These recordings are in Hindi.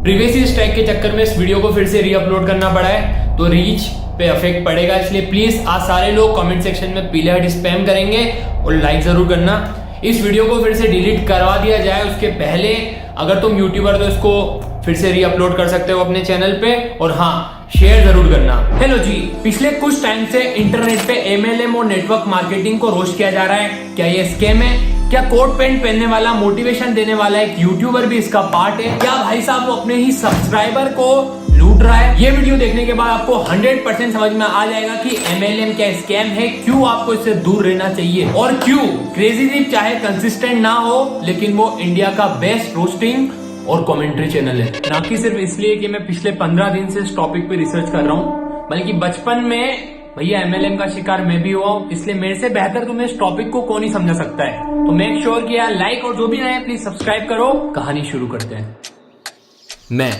प्रीवियसली स्ट्राइक के चक्कर में इस वीडियो को फिर से रीअपलोड करना पड़ा है, तो रीच पे इफेक्ट पड़ेगा। इसलिए प्लीज आज सारे लोग कमेंट सेक्शन में पीले हार्ट स्पैम करेंगे और लाइक जरूर करना। इस वीडियो को फिर से डिलीट करवा दिया जाए उसके पहले अगर तुम यूट्यूबर तो इसको फिर से रीअपलोड कर सकते हो अपने चैनल पे, और हाँ शेयर जरूर करना। हेलो जी, पिछले कुछ टाइम से इंटरनेट पे MLM और नेटवर्क मार्केटिंग को रोस्ट किया जा रहा है। क्या ये स्कैम है? क्या कोट पैंट पहनने वाला, मोटिवेशन देने वाला एक यूट्यूबर भी इसका पार्ट है? क्या भाई साहब वो अपने ही सब्सक्राइबर को लूट रहा है? ये वीडियो देखने के बाद आपको 100% समझ में आ जाएगा कि MLM क्या स्कैम है, क्यों आपको इससे दूर रहना चाहिए, और क्यों क्रेजी दीप चाहे कंसिस्टेंट ना हो लेकिन वो इंडिया का बेस्ट रोस्टिंग और कमेंट्री चैनल है। ना कि सिर्फ इसलिए कि मैं पिछले 15 दिन से इस टॉपिक पे रिसर्च कर रहा हूँ, बल्कि बचपन में भैया MLM का शिकार मैं भी हुआ हूँ, इसलिए मेरे से बेहतर तुम्हें इस टॉपिक को कौन ही समझा सकता है। तो मेक श्योर कि यार लाइक और जो भी नए प्लीज सब्सक्राइब करो। कहानी शुरू करते हैं। मैं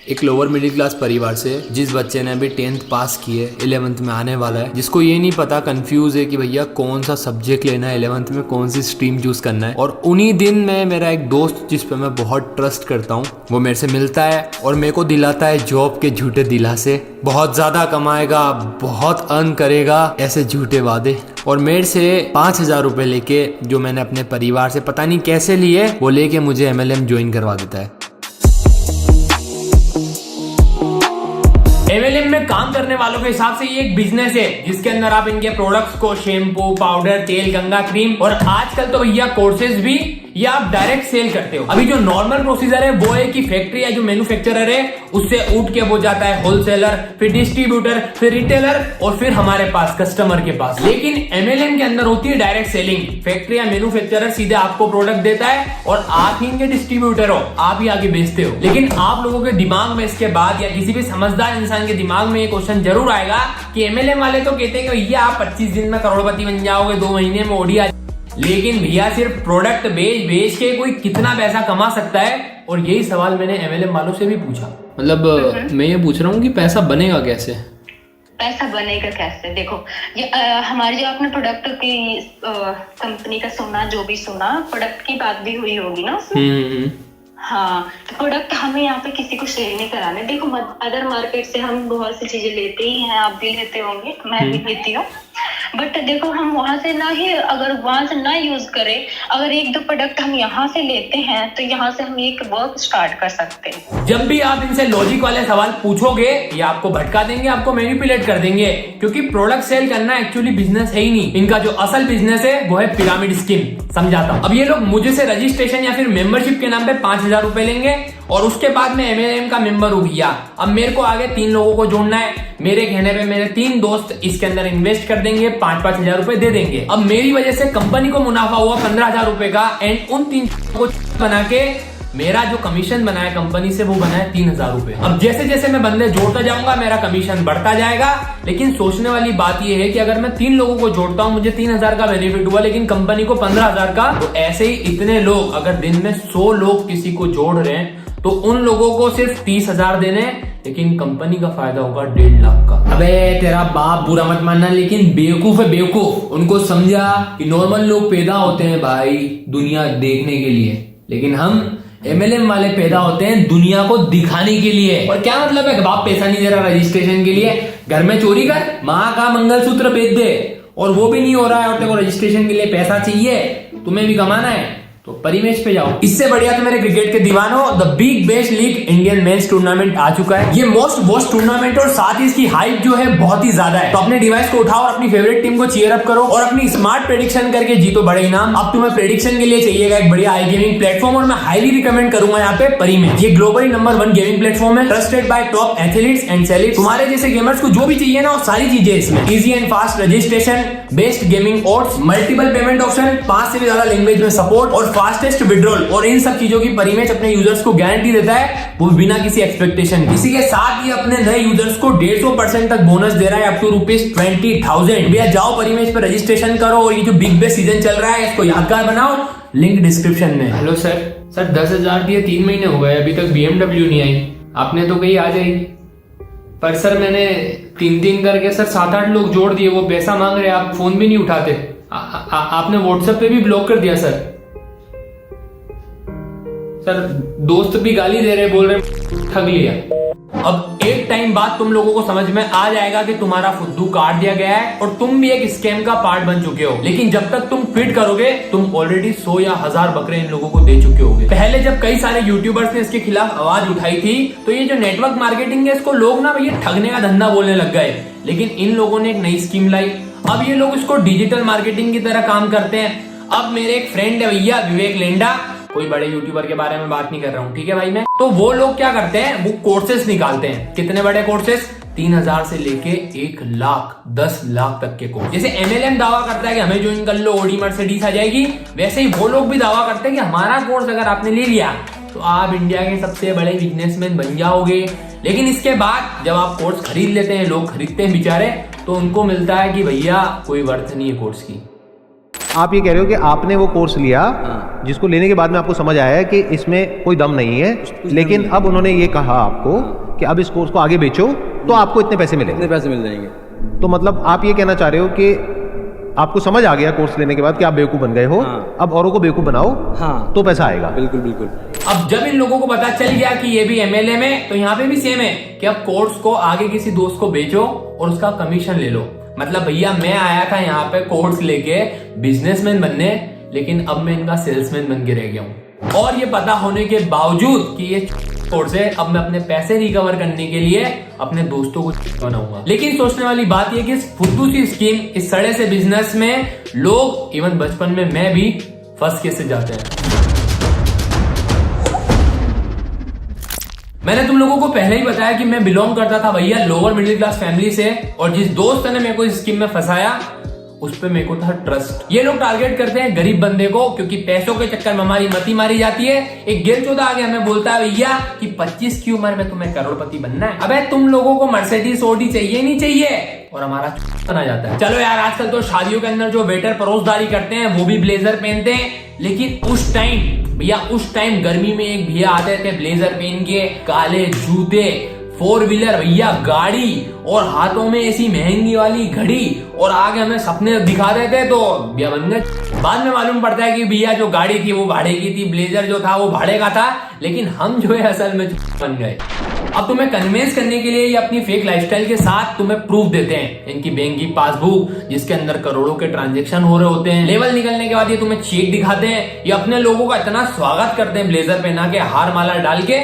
एक लोअर मिडिल क्लास परिवार से, जिस बच्चे ने अभी 10th पास की है, 11th में आने वाला है, जिसको ये नहीं पता, कंफ्यूज है कि भैया कौन सा सब्जेक्ट लेना है, 11th में कौन सी स्ट्रीम चूज करना है। और उन्हीं दिन में मेरा एक दोस्त जिस पे मैं बहुत ट्रस्ट करता हूँ, वो मेरे से मिलता है और मेरे को दिलाता है जॉब के झूठे दिलासे, बहुत ज्यादा कमाएगा, बहुत अर्न करेगा, ऐसे झूठे वादे। और मेरे से 5,000 रुपए लेके, जो मैंने अपने परिवार से पता नहीं कैसे लिए, वो लेके मुझे MLM ज्वाइन करवा देता है। MLM में काम करने वालों के हिसाब से ये एक बिजनेस है जिसके अंदर आप इनके प्रोडक्ट्स को, शैम्पू, पाउडर, तेल, गंगा क्रीम और आजकल तो भैया कोर्सेज भी, ये आप डायरेक्ट सेल करते हो। अभी जो नॉर्मल प्रोसीजर है वो है कि फैक्ट्री या जो मैन्युफैक्चरर है उससे उठ के वो जाता है होलसेलर, फिर डिस्ट्रीब्यूटर, फिर रिटेलर और फिर हमारे पास कस्टमर के पास। लेकिन MLM के अंदर होती है डायरेक्ट सेलिंग। फैक्ट्री या मैन्युफैक्चरर सीधे आपको प्रोडक्ट देता है और आप ही इनके डिस्ट्रीब्यूटर हो, आप ही आगे बेचते हो। लेकिन आप लोगों के दिमाग में इसके बाद या किसी भी समझदार इंसान के दिमाग में ये क्वेश्चन जरूर आएगा कि MLM वाले तो कहते हैं कि भैया आप 25 दिन में करोड़पति बन जाओगे, 2 महीने में ओडी। लेकिन भैया सिर्फ प्रोडक्ट बेच के कोई कितना पैसा कमा सकता है? और यही सवाल मैंने MLM वालों से भी पूछा। मतलब मैं ये पूछ रहा हूँ कि पैसा बनेगा कैसे? पैसा बनेगा कैसे? देखो ये हमारे जो आपने प्रोडक्ट की कंपनी का सुना, जो भी सुना, प्रोडक्ट की बात भी हुई होगी ना उसमें। हाँ, तो प्रोडक्ट हमें यहाँ पे किसी को शेयर नहीं कराने। देखो अदर मार्केट से हम बहुत सी चीजें लेते ही हैं, आप भी लेते होंगे, मैं भी लेती हूँ। बट देखो हम वहां से ना ही, अगर वहां से ना यूज करें, अगर 1-2 प्रोडक्ट हम यहाँ से लेते हैं तो यहाँ से हम एक वर्क स्टार्ट कर सकते हैं। जब भी आप इनसे लॉजिक वाले सवाल पूछोगे ये आपको भटका देंगे, आपको मैनिपुलेट कर देंगे, क्योंकि प्रोडक्ट सेल करना एक्चुअली बिजनेस है ही नहीं। इनका जो असल बिजनेस है वो है पिरामिड स्कीम। समझाता हूं। अब ये लोग मुझे से रजिस्ट्रेशन या फिर मेंबरशिप के नाम पे 5,000 रुपए लेंगे और उसके बाद में MLM का मेंबर हो गया। अब मेरे को आगे 3 लोगों को जोड़ना है। मेरे कहने पे मेरे 3 दोस्त इसके अंदर इन्वेस्ट कर देंगे, 5-5 हजार रुपए दे देंगे। अब मेरी वजह से कंपनी को मुनाफा हुआ 15,000 रुपए का, एंड उन 3 को बना के मेरा जो कमीशन बना है कंपनी से वो बना है 3,000 रुपए। अब जैसे जैसे मैं बंदे जोड़ता जाऊंगा मेरा कमीशन बढ़ता जाएगा। लेकिन सोचने वाली बात ये है कि अगर मैं 3 लोगों को जोड़ता हूं, मुझे 3,000 का बेनिफिट हुआ, लेकिन कंपनी को 15,000 का। तो ऐसे ही इतने लोग, अगर दिन में 100 लोग किसी को जोड़ रहे हैं तो उन लोगों को सिर्फ 30,000 देने, लेकिन कंपनी का फायदा होगा 1.5 लाख का। अबे तेरा बाप बुरा मत मानना, लेकिन बेवकूफ है बेवकूफ। उनको समझा कि नॉर्मल लोग पैदा होते हैं भाई दुनिया देखने के लिए, लेकिन हम MLM वाले पैदा होते हैं दुनिया को दिखाने के लिए। और क्या मतलब है, बाप पैसा नहीं दे रहा रजिस्ट्रेशन के लिए, घर में चोरी कर, माँ का मंगलसूत्र बेच दे, और वो भी नहीं हो रहा है, और तेरे को रजिस्ट्रेशन के लिए पैसा चाहिए, तुम्हें भी कमाना है तो परिमेश पे जाओ। इससे बढ़िया तो मेरे क्रिकेट के दीवानों, the big best league Indian men's tournament आ चुका है। ये मोस्ट वॉच टूर्नामेंट और साथ ही इसकी हाइप जो है बहुत ही ज्यादा है। तो अपने डिवाइस को उठाओ और अपनी फेवरेट टीम को चीयर अप करो और अपनी स्मार्ट प्रेडिक्शन करके जीतो बड़े इनाम। अब तुम्हें प्रेडिक्शन के लिए चाहिएगा एक बढ़िया आई गेमिंग प्लेटफॉर्म, और मैं हाईली रिकमेंड करूंगा यहाँ पे परिमेश। ये ग्लोबली नंबर 1 गेमिंग प्लेटफॉर्म है, trusted bye top athletes and celebs. तुम्हारे जैसे गेमर्स को जो भी चाहिए ना वो सारी चीजें इसमें। Easy and fast registration, best gaming odds, multiple payment option, 5 से भी ज्यादा लैंग्वेज में सपोर्ट और फास्टेस्ट विड्रॉल, और इन सब चीजों की परिमेश अपने यूजर्स को गारंटी देता है, वो बिना किसी एक्सपेक्टेशन के। इसी के साथ ही अपने नए यूजर्स को 150% तक बोनस दे रहा है, अप टू ₹20,000। भैया जाओ परिमेश पर रजिस्ट्रेशन करो और ये जो बिग बेस्ट सीजन चल रहा है इसको यादगार बनाओ। लिंक डिस्क्रिप्शन में। हेलो सर 10,000 दिए, 3 महीने हो गए, अभी तक BMW नहीं आई। आपने तो कही आ जाएगी, पर सर मैंने 3 करके सर 7-8 लोग जोड़ दिए, वो पैसा मांग रहे, आप फोन भी नहीं उठाते। आपने व्हाट्सएप पे भी ब्लॉक कर दिया सर तर दोस्त भी गाली दे रहे, बोल रहे ठग लिया। अब एक टाइम बाद तुम लोगों को समझ में आ जाएगा कि तुम्हारा फुद्दू काट दिया गया है और तुम भी एक स्कैम का पार्ट बन चुके हो। लेकिन जब तक तुम क्विट करोगे, तुम ऑलरेडी 100 या 1000 बकरे इन लोगों को दे चुके होगे। पहले जब कई सारे यूट्यूबर्स ने इसके खिलाफ आवाज उठाई थी, तो ये जो नेटवर्क मार्केटिंग है, इसको लोग ना भैया ठगने का धंधा बोलने लग गए। लेकिन इन लोगों ने एक नई स्कीम लाई। अब ये लोग इसको डिजिटल मार्केटिंग की तरह काम करते हैं। अब मेरे एक फ्रेंड है भैया, विवेक लेंडा, कोई बड़े यूट्यूबर के बारे में बात नहीं कर रहा हूँ, ठीक है भाई मैं। तो वो लोग क्या करते हैं, वो कोर्सेस निकालते हैं। कितने बड़े कोर्सेस? 3000 से लेके 1 लाख 10 लाख तक के कोर्स। जैसे MLM दावा करता है कि हमें ज्वाइन कर लो, ऑडी मर्सिडीज आ जाएगी, वैसे ही वो लोग भी दावा करते हैं कि हमारा कोर्स अगर आपने ले लिया तो आप इंडिया के सबसे बड़े बिजनेसमैन बन जाओगे। लेकिन इसके बाद जब आप कोर्स खरीद लेते हैं, लोग खरीदते हैं बेचारे, तो उनको मिलता है कि भैया कोई वर्थ नहीं है कोर्स की। आप ये कह रहे हो कि आपने वो कोर्स लिया, जिसको लेने के बाद में आपको समझ आया है कि इसमें कोई दम नहीं है, लेकिन अब उन्होंने ये कहा आपको कि अब इस कोर्स को आगे बेचो तो आपको इतने पैसे मिलेंगे। इतने पैसे मिल जाएंगे। तो मतलब आप ये कहना चाह रहे हो कि आपको समझ आ गया कोर्स लेने के बाद कि आप बेवकूफ़ बन गए हो, अब औरों को बेवकूफ़ बनाओ, तो पैसा आएगा। बिल्कुल बिल्कुल। अब जब इन लोगों को पता चल गया कि ये भी MLM है, तो यहाँ पे भी सेम है कि अब कोर्स को आगे किसी दोस्त को बेचो और उसका कमीशन ले लो। मतलब भैया मैं आया था यहाँ पे कोर्स लेके बिजनेसमैन बनने, लेकिन अब मैं इनका सेल्समैन बन के रह गया हूँ। और ये पता होने के बावजूद कि ये कोर्स है, अब मैं अपने पैसे रिकवर करने के लिए अपने दोस्तों को बनाऊंगा। लेकिन सोचने वाली बात ये कि इस फुद्दू सी स्कीम, इस सड़े से बिजनेस में लोग, इवन बचपन में मैं भी फंस कैसे जाते हैं। मैंने तुम लोगों को पहले ही बताया कि मैं बिलोंग करता था भैया लोअर मिडिल क्लास फैमिली से, और जिस दोस्त ने मेरे को इस स्कीम में फंसाया उस पे मेरे को था ट्रस्ट। ये लोग टारगेट करते हैं गरीब बंदे को, क्योंकि पैसों के चक्कर में हमारी मती मारी जाती है। एक गेल चौदह आगे हमें बोलता है भैया कि 25 की उम्र में तुम्हें करोड़पति बनना है। अबे तुम लोगों को मर्सिडीज ऑडी चाहिए नहीं चाहिए, और हमारा बना जाता है। चलो यार, आजकल तो शादियों के अंदर जो वेटर परोसदारी करते हैं वो भी ब्लेजर पहनते हैं, लेकिन उस टाइम गर्मी में एक भैया आते थे ब्लेजर पहन के, काले जूते, 4 व्हीलर भैया गाड़ी, और हाथों में ऐसी महंगी वाली घड़ी, और आगे हमें सपने दिखा देते तो भैया बन गए। बाद में मालूम पड़ता है कि भैया जो गाड़ी थी वो भाड़े की थी, ब्लेजर जो था वो भाड़े का था, लेकिन हम जो है असल में बन गए। अब तुम्हें कन्विंस करने के लिए ये अपनी फेक लाइफस्टाइल के साथ तुम्हें प्रूफ देते हैं, इनकी बैंक की पासबुक जिसके अंदर करोड़ों के ट्रांजैक्शन हो रहे होते हैं। लेवल निकलने के बाद ये तुम्हें चेक दिखाते हैं। ये अपने लोगों का इतना स्वागत करते हैं ब्लेजर पहना के, हार माला डाल के,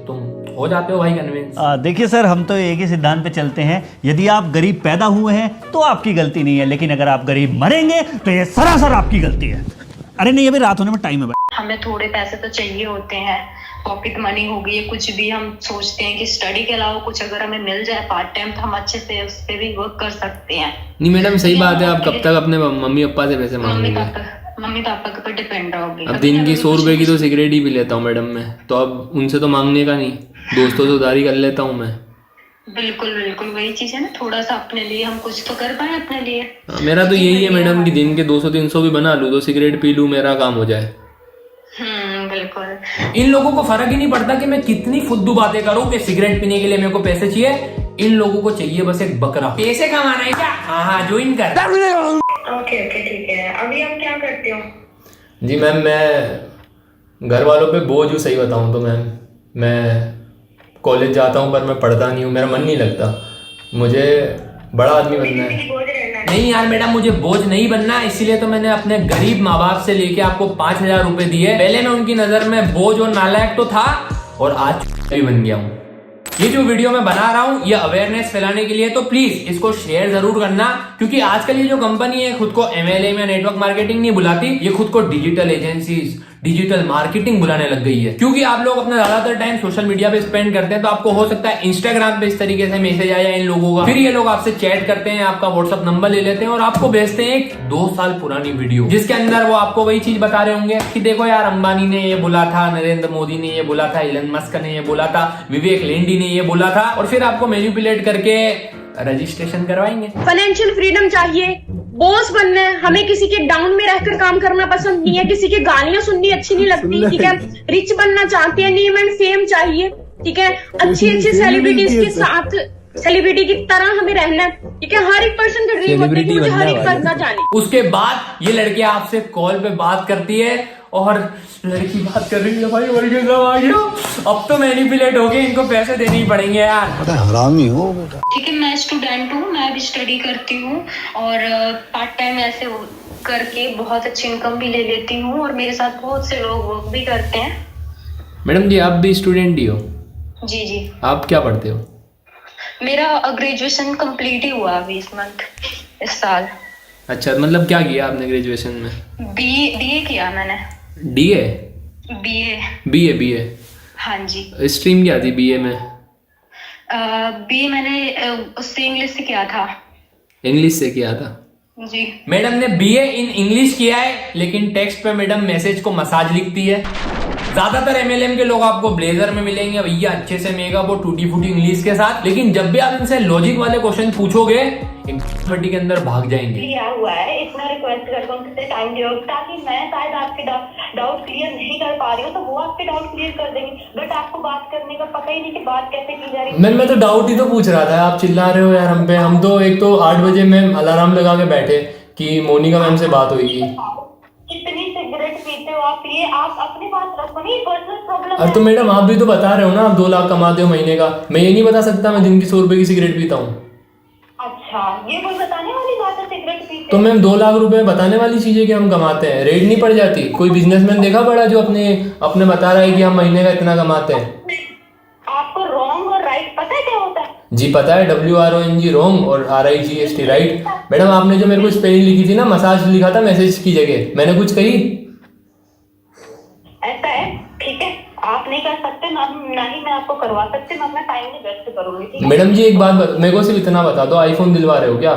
तुम हो जाते हो भाई कन्विंस। देखिए सर, हम तो एक ही सिद्धांत पे चलते हैं, यदि आप गरीब पैदा हुए हैं तो आपकी गलती नहीं है, लेकिन अगर आप गरीब मरेंगे तो ये सरासर आपकी गलती है। अरे नहीं, अभी रात होने में टाइम है। हमें थोड़े पैसे तो चाहिए होते हैं, पॉकेट मनी हो गई, कुछ भी हम सोचते हैं कि स्टडी के अलावा कुछ अगर हमें मिल जाए पार्ट टाइम, तो हम अच्छे से उस पर भी वर्क कर सकते हैं। नहीं मैडम, सही बात है। आप कब तक अपने मम्मी पापा से पैसे मांगोगे? मम्मी पापा के ऊपर डिपेंड रहोगे। अब दिन की 100 रुपए की तो सिगरेट ही पी लेता हूँ मैडम मैं, तो अब उनसे तो मांगने का नहीं, दोस्तों से उधारी कर लेता हूँ मैं। बिल्कुल बिल्कुल वही चीज है ना, थोड़ा सा अपने लिए हम कुछ तो कर पाए अपने लिए। मेरा तो यही है मैडम कि दिन के 200-300 भी बना लूँ तो सिगरेट पी लूँ, मेरा काम हो जाए। बिल्कुल। इन लोगों को फर्क ही नहीं पड़ता कि मैं कितनी फुद्दू बातें करूं कि सिगरेट पीने के लिए मेरे को पैसे चाहिए। इन लोगों को चाहिए बस एक बकरा। पैसे कमाना है क्या? हाँ, ज्वाइन कर। ओके ठीक है। अभी आप क्या करते हो? जी मैम, मैं घर वालों पे बोझ हूँ, सही बताऊँ तो मैम। मैं कॉलेज जाता हूँ पर मैं पढ़ता नहीं हूँ, मेरा मन नहीं लगता। मुझे बड़ा आदमी बनना है। नहीं यार मैडम, मुझे बोझ नहीं बनना, इसीलिए तो मैंने अपने गरीब माँ बाप से लेके आपको 5000 रुपए दिए। पहले मैं उनकी नजर में बोझ और नालायक तो था, और आज भी बन गया हूँ। ये जो वीडियो मैं बना रहा हूँ ये अवेयरनेस फैलाने के लिए, तो प्लीज इसको शेयर जरूर करना, क्योंकि आजकल ये जो कंपनी है खुद को MLM या नेटवर्क मार्केटिंग नहीं बुलाती, ये खुद को डिजिटल एजेंसीज, डिजिटल मार्केटिंग बुलाने लग गई है। क्योंकि आप लोग अपना ज्यादातर टाइम सोशल मीडिया पे स्पेंड करते हैं, तो आपको हो सकता है इंस्टाग्राम पे इस तरीके से मैसेज आया इन लोगों का, फिर ये लोग आपसे चैट करते हैं, आपका व्हाट्सअप नंबर ले लेते हैं और आपको भेजते हैं एक 2 साल पुरानी वीडियो, जिसके अंदर वो आपको वही चीज बता रहे होंगे कि देखो यार, अंबानी ने ये बोला था, नरेंद्र मोदी ने ये बोला था, इलन मस्क ने ये बोला था, विवेक लेंडी ने ये बोला था, और फिर आपको मैनिपुलेट करके रजिस्ट्रेशन करवाएंगे। फाइनेंशियल फ्रीडम चाहिए, बॉस बनना है, हमें किसी के डाउन में रहकर काम करना पसंद नहीं है, किसी की गालियां सुननी अच्छी नहीं लगती, ठीक है। रिच बनना चाहते हैं, नेम एंड फेम चाहिए, ठीक है। अच्छी सेलिब्रिटीज के साथ, सेलिब्रिटी की तरह हमें रहना है, ठीक है। हर एक पर्सन का ड्रीम होता है कि मुझे हर एक करना चाहिए। उसके बाद ये लड़की आपसे कॉल पे बात करती है और लड़की बात कर रही है भाई और ये सब आ गया। अब तो मैनिपुलेट हो गए, इनको पैसे देने ही पड़ेंगे यार। हरामी हो बेटा। ठीक है, मैं स्टूडेंट हूँ, मैं भी स्टडी करती हूँ और पार्ट टाइम ऐसे करके बहुत अच्छी इनकम भी ले लेती हूँ और मेरे साथ बहुत से लोग वर्क भी करते हैं। मैडम जी आप भी स्टूडेंट ही हो? जी जी, आप क्या पढ़ते हो? मेरा ग्रेजुएशन कंप्लीट ही हुआ अभी इस साल। अच्छा, मतलब क्या किया आपने ग्रेजुएशन में? बीए किया मैंने। डीए? बीए। बीए। हाँ जी। स्ट्रीम क्या थी बीए में? बीए मैंने उससे इंग्लिश से किया था। इंग्लिश से किया था जी। मैडम ने बीए इन इंग्लिश किया है, लेकिन टेक्स्ट पे मैडम मैसेज को मसाज लिखती है। ज्यादातर एमएलएम के लोग आपको ब्लेजर में मिलेंगे भैया, अच्छे से मेकअप और टूटी फूटी इंग्लिश के साथ, लेकिन जब भी आप इनसे लॉजिक वाले क्वेश्चन पूछोगे फटी के अंदर भाग जाएंगे। लिया हुआ है, इतना रिक्वेस्ट करता हूँ कि टाइम दियो ताकि मैं शायद आपके डाउट क्लियर नहीं कर पा रही हूँ तो वो आपके डाउट क्लियर कर देंगे, बट आपको बात करने का पता ही नहीं कि बात कैसे की जा रही है। मैं तो डाउट ही तो पूछ रहा था, आप चिल्ला रहे हो यार हम पे। हम तो एक तो 8 बजे में अलार्म लगा के बैठे कि मोनिका मैम से बात होगी। कितनी सिगरेट पीते हो आप? ये आप अपनी बात रखो, नहीं पर्सनल प्रॉब्लम। अरे तो मैडम आप भी तो बता रहे हो ना, आप 2 लाख कमाते हो महीने का। मैं ये नहीं बता सकता मैं दिन की 100 रुपए की सिगरेट पीता हूँ? अच्छा, ये कोई बताने वाली बात है सिगरेट पीते? तो मैम 2 लाख रुपए बताने वाली चीजें कि हम कमाते हैं, रेट नहीं पड़ जाती? कोई बिजनेसमैन देखा पड़ा जो अपने बता रहा है कि हम महीने का इतना कमाते हैं? आपको रॉन्ग और राइट पता है क्या होता है? जी पता है, WRONG रॉन्ग और RIGST राइट। मैडम आपने जो मेरे को स्पेलिंग लिखी थी ना, मसाज लिखा था मैसेज की जगह, मैंने कुछ कही? ऐसा है, ठीक है, आप नहीं कर सकते ना ही मैं आपको करवा सकती, मैं अपना टाइम नहीं वेस्ट करूंगी, ठीक है? मैडम जी एक बात मेरे को सिर्फ इतना बता दो, आईफोन दिलवा रहे हो क्या?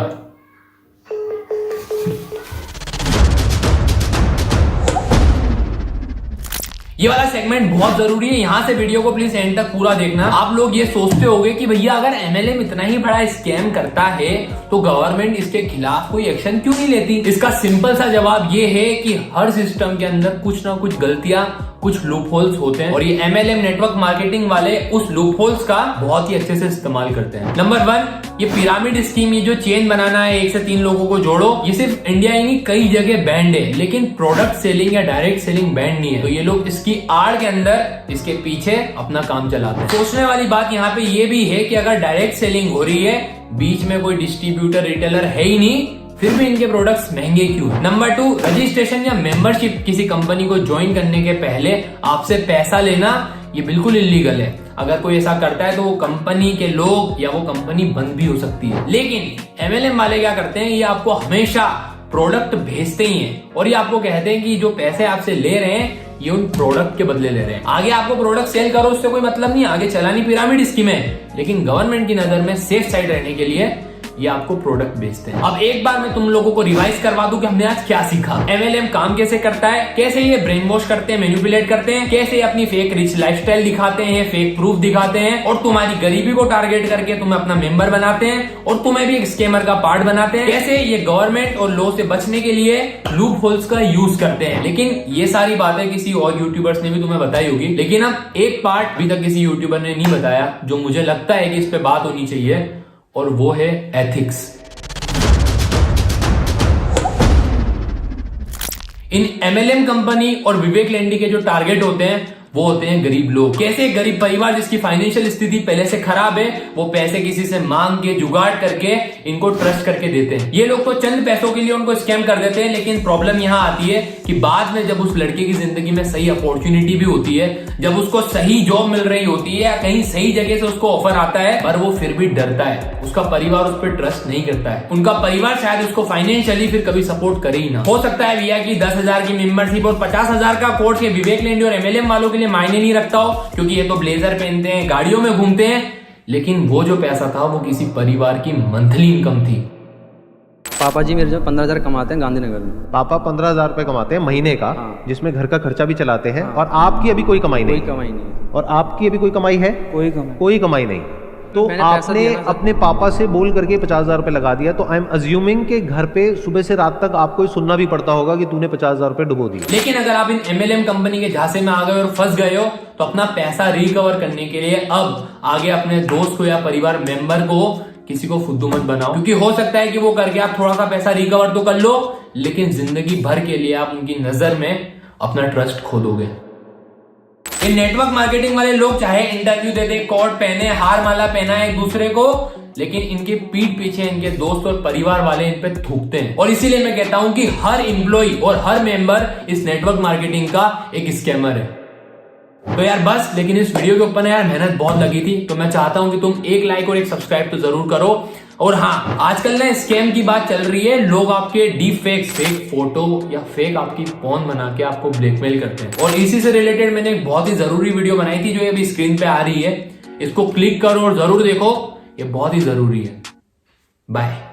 ये वाला सेगमेंट बहुत जरूरी है, यहाँ से वीडियो को प्लीज एंड तक पूरा देखना। आप लोग ये सोचते होंगे कि भैया अगर MLM इतना ही बड़ा स्कैम करता है तो गवर्नमेंट इसके खिलाफ कोई एक्शन क्यों नहीं लेती? इसका सिंपल सा जवाब ये है कि हर सिस्टम के अंदर कुछ ना कुछ गलतियां, कुछ लूप होल्स होते हैं और ये MLM नेटवर्क मार्केटिंग वाले उस लूप होल्स का बहुत ही अच्छे से इस्तेमाल करते हैं। नंबर 1, ये पिरामिड स्कीम, ये जो चेन बनाना है 1 से 3 लोगों को जोड़ो, ये सिर्फ इंडिया ही नहीं कई जगह बैंड है, लेकिन प्रोडक्ट सेलिंग या डायरेक्ट सेलिंग बैंड नहीं है। तो ये लोग इसकी आड़ के अंदर इसके पीछे अपना काम चलाते हैं। सोचने वाली बात यहाँ पे ये भी है कि अगर डायरेक्ट सेलिंग हो रही है, बीच में कोई डिस्ट्रीब्यूटर रिटेलर है ही नहीं, फिर भी इनके प्रोडक्ट्स महंगे क्यों? नंबर 2, रजिस्ट्रेशन या मेंबरशिप किसी कंपनी को ज्वाइन करने के पहले आपसे पैसा लेना ये बिल्कुल इलीगल है। अगर कोई ऐसा करता है तो वो कंपनी के लोग या वो कंपनी बंद भी हो सकती है। लेकिन MLM वाले क्या करते हैं, ये आपको हमेशा प्रोडक्ट भेजते ही हैं और ये आपको कहते हैं कि जो पैसे आपसे ले रहे हैं ये उन प्रोडक्ट के बदले ले रहे हैं। आगे आपको प्रोडक्ट सेल करो उससे कोई मतलब नहीं, आगे चलानी पिरामिड स्कीम है, लेकिन गवर्नमेंट की नजर में सेफ साइड रहने के लिए ये आपको प्रोडक्ट बेचते हैं। अब एक बार मैं तुम लोगों को रिवाइज करवा दूं कि हमने आज क्या सीखा। MLM काम कैसे करता है, कैसे ये ब्रेन वॉश करते हैं, मैनिपुलेट करते हैं, कैसे ये अपनी फेक रिच लाइफस्टाइल दिखाते हैं, फेक प्रूफ दिखाते हैं और तुम्हारी गरीबी को टारगेट करके तुम्हें अपना मेंबर बनाते हैं और तुम्हें भी एक स्कैमर का पार्ट बनाते हैं। कैसे ये गवर्नमेंट और लॉ से बचने के लिए लूप होल्स का यूज करते हैं। लेकिन ये सारी बातें किसी और यूट्यूबर्स ने भी तुम्हें बताई होगी, लेकिन अब एक पार्ट अभी तक किसी यूट्यूबर ने नहीं बताया जो मुझे लगता है कि इस पे बात होनी चाहिए, और वो है एथिक्स। इन MLM कंपनी और विवेक लेंडी के जो टारगेट होते हैं वो होते हैं गरीब लोग। कैसे गरीब परिवार जिसकी फाइनेंशियल स्थिति पहले से खराब है, वो पैसे किसी से मांग के जुगाड़ करके इनको ट्रस्ट करके देते हैं। ये लोग तो चंद पैसों के लिए उनको स्कैम कर देते हैं, लेकिन प्रॉब्लम यहाँ आती है कि बाद में जब उस लड़के की जिंदगी में सही अपॉर्चुनिटी भी होती है, जब उसको सही जॉब मिल रही होती है या कहीं सही जगह से उसको ऑफर आता है, पर वो फिर भी डरता है, उसका परिवार उस पर ट्रस्ट नहीं करता है, उनका परिवार शायद उसको फाइनेंशियली फिर कभी सपोर्ट करे ही ना। हो सकता है भैया की 10,000 की मेंबरशिप और 50,000 का कोर्स ये विवेक लेंडी और MLM वालों के लिए मायने नहीं रखता हो, क्योंकि ये तो ब्लेजर पहनते हैं, गाड़ियों में घूमते हैं, लेकिन वो जो पैसा था वो किसी परिवार की मंथली इनकम थी। पापा जी मेरे जो 15,000 कमाते हैं गांधीनगर में। पापा 15,000 रुपए कमाते हैं महीने का, हाँ। जिसमें घर का खर्चा भी चलाते हैं, और आपकी अभी कोई कमाई नहीं? कोई कमाई नहीं। और आपकी अभी कोई कमाई है? कोई कमाई नहीं। तो मैंने पैसा आपने दिया ना सर। अपने पापा से बोल करके 50,000 रुपए लगा दिया, तो आई एम अज्यूमिंग के घर पे सुबह से रात तक आपको सुनना भी पड़ता होगा कि तूने 50,000 रुपए डुबो दिए। लेकिन अगर आप इन MLM कंपनी के झांसे में आ गए और फंस गए हो, तो अपना पैसा रिकवर करने के लिए अब आगे अपने दोस्त को या परिवार मेंबर को किसी को फुद्दू मत बनाओ, क्योंकि हो सकता है कि वो करके आप थोड़ा सा पैसा रिकवर तो कर लो, लेकिन जिंदगी भर के लिए आप उनकी नजर में अपना ट्रस्ट खो दोगे। ये नेटवर्क मार्केटिंग वाले लोग चाहे इंटरव्यू देते, कोट पहने, हार माला पहना है एक दूसरे को, लेकिन इनके पीठ पीछे इनके दोस्त और परिवार वाले इन पे थूकते हैं। और इसीलिए मैं कहता हूं कि हर एम्प्लॉय और हर मेंबर इस नेटवर्क मार्केटिंग का एक स्कैमर है। तो यार बस, लेकिन इस वीडियो के ऊपर ना यार मेहनत बहुत लगी थी, तो मैं चाहता हूं कि तुम एक लाइक और एक सब्सक्राइब तो जरूर करो। और हाँ, आजकल ना स्कैम की बात चल रही है, लोग आपके डीप फेक फोटो या फेक आपकी फोन बना के आपको ब्लैकमेल करते हैं। और इसी से रिलेटेड मैंने एक बहुत ही जरूरी वीडियो बनाई थी जो अभी स्क्रीन पे आ रही है, इसको क्लिक करो और जरूर देखो, ये बहुत ही जरूरी है। बाय।